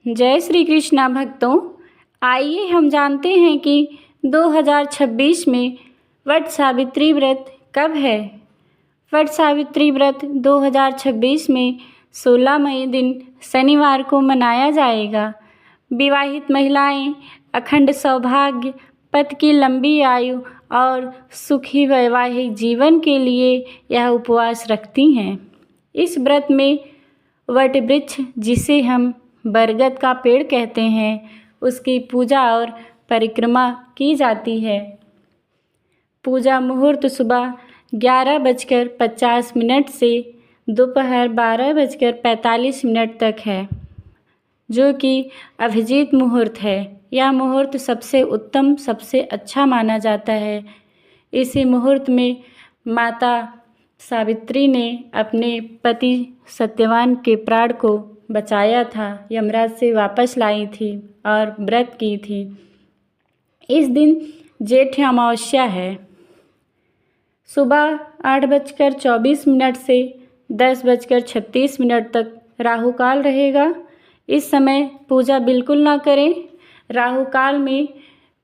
जय श्री कृष्णा भक्तों। आइए हम जानते हैं कि 2026 में वट सावित्री व्रत कब है। वट सावित्री व्रत 2026 में 16 मई दिन शनिवार को मनाया जाएगा। विवाहित महिलाएं अखंड सौभाग्य, पति की लंबी आयु और सुखी वैवाहिक जीवन के लिए यह उपवास रखती हैं। इस व्रत में वट वृक्ष, जिसे हम बरगद का पेड़ कहते हैं, उसकी पूजा और परिक्रमा की जाती है। पूजा मुहूर्त सुबह 11:50 से दोपहर 12:45 तक है, जो कि अभिजीत मुहूर्त है। यह मुहूर्त सबसे उत्तम, सबसे अच्छा माना जाता है। इसी मुहूर्त में माता सावित्री ने अपने पति सत्यवान के प्राण को बचाया था, यमराज से वापस लाई थी और व्रत की थी। इस दिन जेठ अमावस्या है। सुबह 8:24 से 10:36 तक राहु काल रहेगा। इस समय पूजा बिल्कुल ना करें। राहु काल में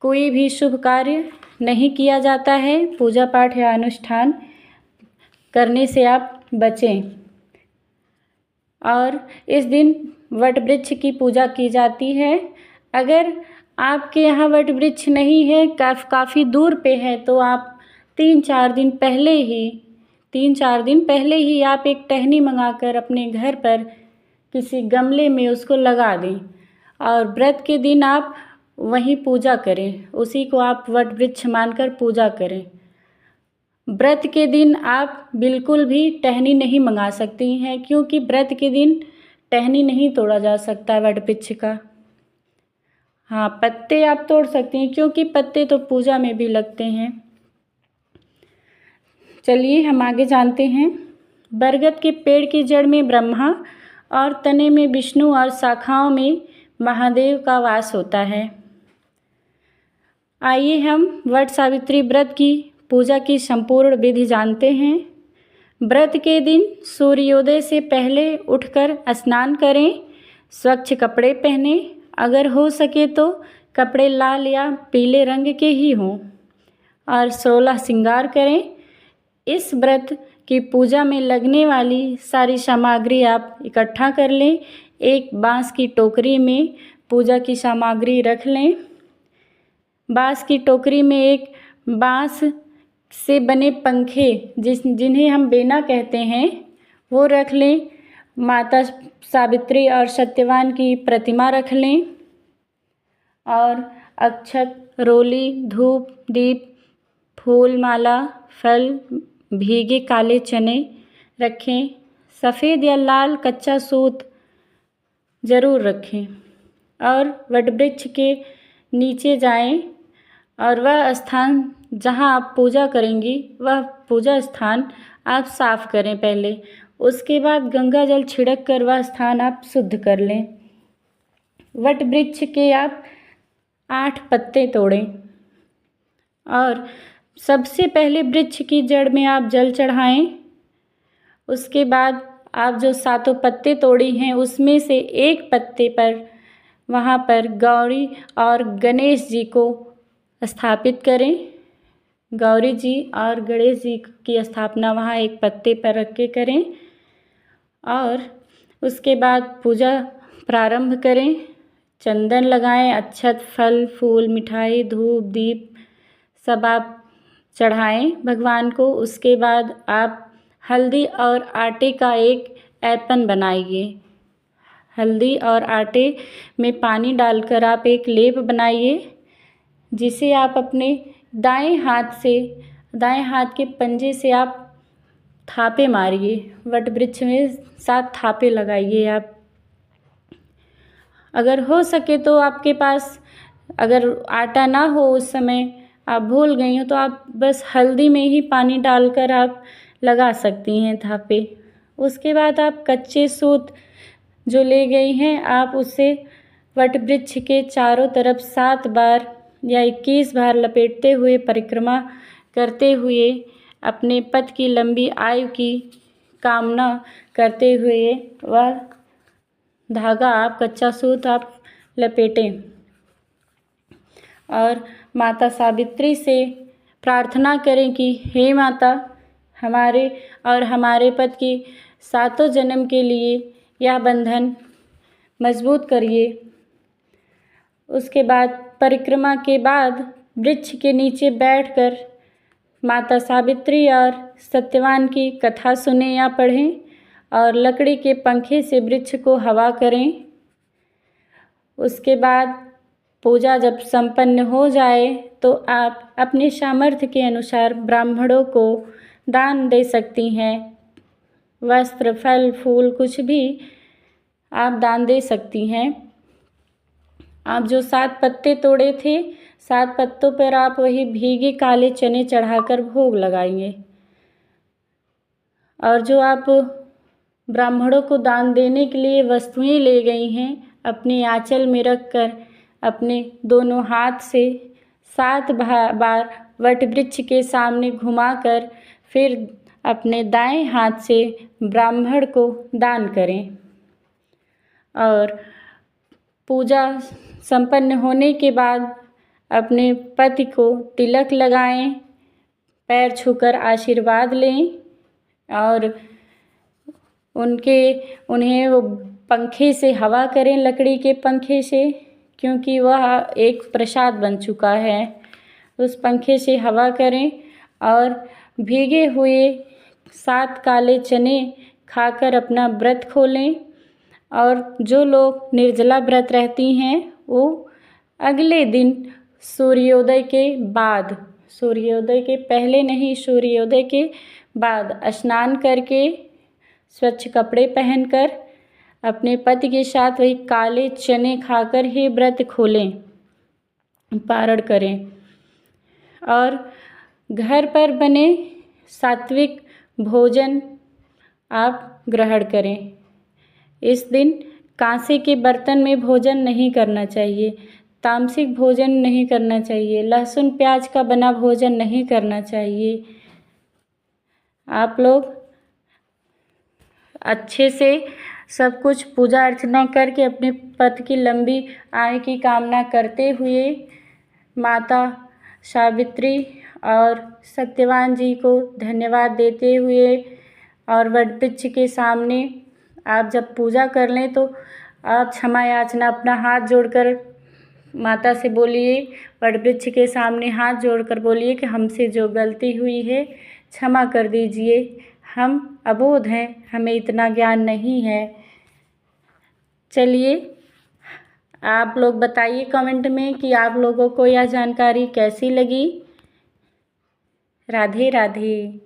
कोई भी शुभ कार्य नहीं किया जाता है। पूजा पाठ या अनुष्ठान करने से आप बचें। और इस दिन वट वृक्ष की पूजा की जाती है। अगर आपके यहाँ वट वृक्ष नहीं है, काफ़ी दूर पे है, तो आप 3-4 दिन पहले ही आप एक टहनी मंगाकर अपने घर पर किसी गमले में उसको लगा दें और व्रत के दिन आप वहीं पूजा करें। उसी को आप वट वृक्ष मानकर पूजा करें। व्रत के दिन आप बिल्कुल भी टहनी नहीं मंगा सकती हैं, क्योंकि व्रत के दिन टहनी नहीं तोड़ा जा सकता वट वृक्ष का। हाँ, पत्ते आप तोड़ सकती हैं, क्योंकि पत्ते तो पूजा में भी लगते हैं। चलिए हम आगे जानते हैं। बरगद के पेड़ की जड़ में ब्रह्मा और तने में विष्णु और शाखाओं में महादेव का वास होता है। आइए हम वट सावित्री व्रत की पूजा की संपूर्ण विधि जानते हैं। व्रत के दिन सूर्योदय से पहले उठकर स्नान करें। स्वच्छ कपड़े पहनें। अगर हो सके तो कपड़े लाल या पीले रंग के ही हों और 16 श्रृंगार करें। इस व्रत की पूजा में लगने वाली सारी सामग्री आप इकट्ठा कर लें। एक बांस की टोकरी में पूजा की सामग्री रख लें। बांस की टोकरी में एक बांस से बने पंखे, जिन्हें हम बेना कहते हैं, वो रख लें। माता सावित्री और सत्यवान की प्रतिमा रख लें और अक्षत, रोली, धूप, दीप, फूल माला, फल, भीगे काले चने रखें। सफ़ेद या लाल कच्चा सूत ज़रूर रखें और वटवृक्ष के नीचे जाएं और वह स्थान जहाँ आप पूजा करेंगी, वह पूजा स्थान आप साफ़ करें पहले। उसके बाद गंगा जल छिड़क कर वह स्थान आप शुद्ध कर लें। वट वृक्ष के आप 8 पत्ते तोड़ें और सबसे पहले वृक्ष की जड़ में आप जल चढ़ाएं। उसके बाद आप जो 7 पत्ते तोड़ी हैं, उसमें से एक पत्ते पर वहाँ पर गौरी और गणेश जी को स्थापित करें। गौरी जी और गणेश जी की स्थापना वहाँ एक पत्ते पर रख के करें और उसके बाद पूजा प्रारंभ करें। चंदन लगाएं, अक्षत, फल, फूल, मिठाई, धूप, दीप सब आप चढ़ाएं भगवान को। उसके बाद आप हल्दी और आटे का एक ऐपन बनाइए। हल्दी और आटे में पानी डालकर आप एक लेप बनाइए, जिसे आप अपने दाएं हाथ के पंजे से आप थापे मारिए। वट वृक्ष में 7 थापे लगाइए आप। अगर हो सके तो आपके पास अगर आटा ना हो, उस समय आप भूल गई हो, तो आप बस हल्दी में ही पानी डालकर आप लगा सकती हैं थापे। उसके बाद आप कच्चे सूत जो ले गई हैं, आप उसे वट वृक्ष के चारों तरफ 7 बार या 21 बार लपेटते हुए परिक्रमा करते हुए अपने पति की लंबी आयु की कामना करते हुए वह धागा आप, कच्चा सूत आप लपेटें और माता सावित्री से प्रार्थना करें कि हे माता, हमारे और हमारे पति की सातों जन्म के लिए यह बंधन मजबूत करिए। उसके बाद परिक्रमा के बाद वृक्ष के नीचे बैठकर माता सावित्री और सत्यवान की कथा सुने या पढ़ें और लकड़ी के पंखे से वृक्ष को हवा करें। उसके बाद पूजा जब संपन्न हो जाए तो आप अपने सामर्थ्य के अनुसार ब्राह्मणों को दान दे सकती हैं। वस्त्र, फल, फूल कुछ भी आप दान दे सकती हैं। आप जो 7 पत्ते तोड़े थे, 7 पत्तों पर आप वही भीगे काले चने चढ़ाकर भोग लगाएंगे। और जो आप ब्राह्मणों को दान देने के लिए वस्तुएं ले गई हैं, अपने आंचल में रखकर अपने दोनों हाथ से 7 बार वट वृक्ष के सामने घुमाकर फिर अपने दाएं हाथ से ब्राह्मण को दान करें। और पूजा संपन्न होने के बाद अपने पति को तिलक लगाएं, पैर छूकर आशीर्वाद लें और उन्हें वो पंखे से हवा करें, लकड़ी के पंखे से, क्योंकि वह एक प्रसाद बन चुका है। उस पंखे से हवा करें और भीगे हुए 7 काले चने खाकर अपना व्रत खोलें। और जो लोग निर्जला व्रत रहती हैं वो अगले दिन सूर्योदय के बाद, सूर्योदय के पहले नहीं, सूर्योदय के बाद स्नान करके स्वच्छ कपड़े पहनकर अपने पति के साथ वही काले चने खाकर ही व्रत खोलें, पारण करें। और घर पर बने सात्विक भोजन आप ग्रहण करें। इस दिन कांसे के बर्तन में भोजन नहीं करना चाहिए, तामसिक भोजन नहीं करना चाहिए, लहसुन प्याज का बना भोजन नहीं करना चाहिए। आप लोग अच्छे से सब कुछ पूजा अर्चना करके अपने पति की लंबी आयु की कामना करते हुए माता सावित्री और सत्यवान जी को धन्यवाद देते हुए और वटवृक्ष के सामने आप जब पूजा कर लें तो आप क्षमा याचना अपना हाथ जोड़कर माता से बोलिए, वटवृक्ष के सामने हाथ जोड़कर बोलिए कि हमसे जो गलती हुई है क्षमा कर दीजिए, हम अबोध हैं, हमें इतना ज्ञान नहीं है। चलिए आप लोग बताइए कमेंट में कि आप लोगों को यह जानकारी कैसी लगी। राधे राधे।